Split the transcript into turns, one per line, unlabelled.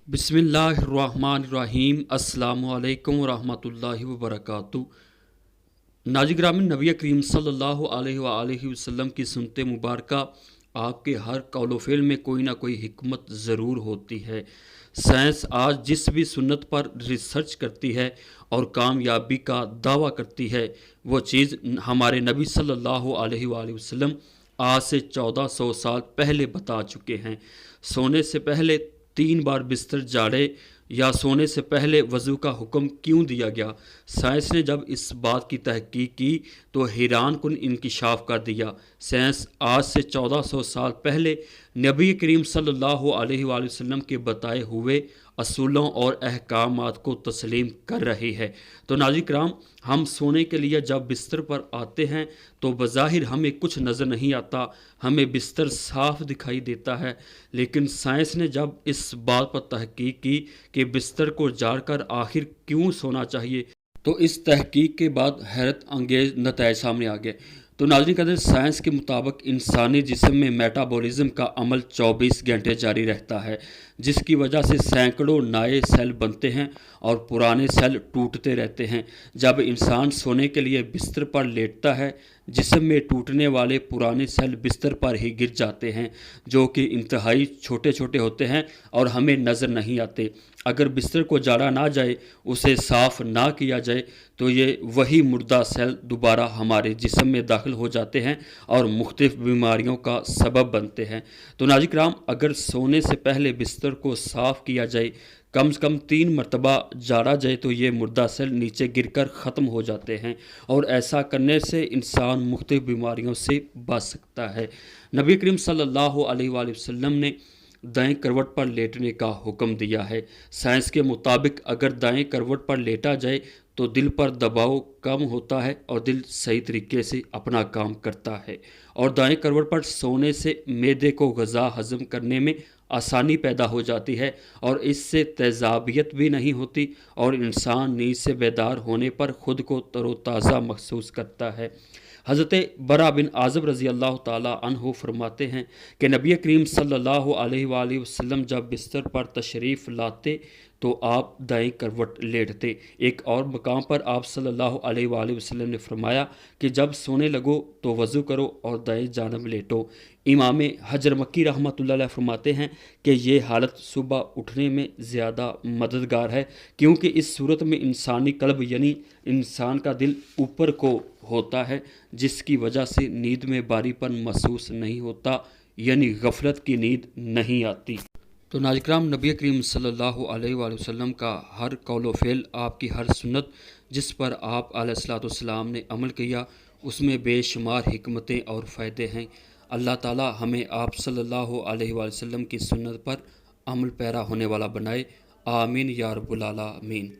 बिस्मिल्लाहिर्रहमानिर्रहीम। अस्सलामु अलैकुम वरहमतुल्लाहि वबरकातुहू। नाज़रीन ग्रामीण, नबी करीम सल्लल्लाहु अलैहि वसल्लम की सुन्नत मुबारक आपके हर कौल फ़िल में कोई ना कोई हिकमत ज़रूर होती है। साइंस आज जिस भी सुन्नत पर रिसर्च करती है और कामयाबी का दावा करती है, वो चीज़ हमारे नबी सल्लल्लाहु अलैहि वसल्लम आज से 1400 साल पहले बता चुके हैं। सोने से पहले 3 बार बिस्तर झाड़े या सोने से पहले वज़ू का हुक्म क्यों दिया गया? साइंस ने जब इस बात की तहकीक की तो हैरान कुन इनकिशाफ कर दिया। साइंस आज से 1400 साल पहले नबी करीम सल्लल्लाहु अलैहि वसल्लम के बताए हुए असूलों और अहकामात को तस्लीम कर रही है। तो नाज़रीन किराम, हम सोने के लिए जब बिस्तर पर आते हैं तो बज़ाहिर हमें कुछ नज़र नहीं आता, हमें बिस्तर साफ दिखाई देता है। लेकिन साइंस ने जब इस बात पर तहकीक की कि बिस्तर को झाड़कर आखिर क्यों सोना चाहिए, तो इस तहकीक के बाद हैरत अंगेज नताइज सामने आ गए। तो नाज़रीन कदर, साइंस के मुताबिक इंसानी जिस्म में मेटाबॉलिज्म का अमल 24 घंटे जारी रहता है, जिसकी वजह से सैकड़ों नए सेल बनते हैं और पुराने सेल टूटते रहते हैं। जब इंसान सोने के लिए बिस्तर पर लेटता है, जिस्म में टूटने वाले पुराने सेल बिस्तर पर ही गिर जाते हैं, जो कि इंतहाई छोटे छोटे होते हैं और हमें नज़र नहीं आते। अगर बिस्तर को झाड़ा ना जाए, उसे साफ़ ना किया जाए, तो ये वही मुर्दा सेल दोबारा हमारे जिस्म में दाखिल हो जाते हैं और मुख्तलिफ़ बीमारियों का सबब बनते हैं। तो नाज़रीन किराम, अगर सोने से पहले बिस्तर को साफ़ किया जाए, कम से कम 3 मरतबा झाड़ा जाए, तो ये मुर्दा सेल नीचे गिरकर ख़त्म हो जाते हैं और ऐसा करने से इंसान मुख्तलिफ़ बीमारियों से बच सकता है। नबी करीम सल्लल्लाहु अलैहि वसल्लम ने दाएं करवट पर लेटने का हुक्म दिया है। साइंस के मुताबिक अगर दाएं करवट पर लेटा जाए तो दिल पर दबाव कम होता है और दिल सही तरीके से अपना काम करता है। और दाएं करवट पर सोने से मैदे को ग़ज़ा हज़म करने में आसानी पैदा हो जाती है और इससे तेज़ाबियत भी नहीं होती और इंसान नींद से बेदार होने पर ख़ुद को तरोताज़ा महसूस करता है। हज़रत बरा बिन आज़ब रज़ी अल्लाह ताला अन्हु फरमाते हैं कि नबी करीम सल्लल्लाहु अलैहि वसल्लम जब बिस्तर पर तशरीफ़ लाते तो आप दाएं करवट लेटते। एक और मकाम पर आप सल्लल्लाहु अलैहि वसल्लम ने फरमाया कि जब सोने लगो तो वज़ू करो और दाएं जानब लेटो। इमाम हजर मक्की रहमतुल्लाह अलैह फरमाते हैं कि ये हालत सुबह उठने में ज़्यादा मददगार है, क्योंकि इस सूरत में इंसानी कल्ब यानी इंसान का दिल ऊपर को होता है, जिसकी वजह से नींद में बारीपन महसूस नहीं होता, यानी गफलत की नींद नहीं आती। तो नाज़रीन किराम, नबी करीम सल्लल्लाहु अलैहि वसल्लम का हर कौल फ़िल, आपकी हर सुन्नत जिस पर आप अलैहिस्सलाम ने अमल किया, उसमें बेशुमार हिकमतें और फ़ायदे हैं। अल्लाह ताला हमें आप सल्लल्लाहु अलैहि वसल्लम की सुन्नत पर अमल पैरा होने वाला बनाए। आमीन या रब्बुल आमीन।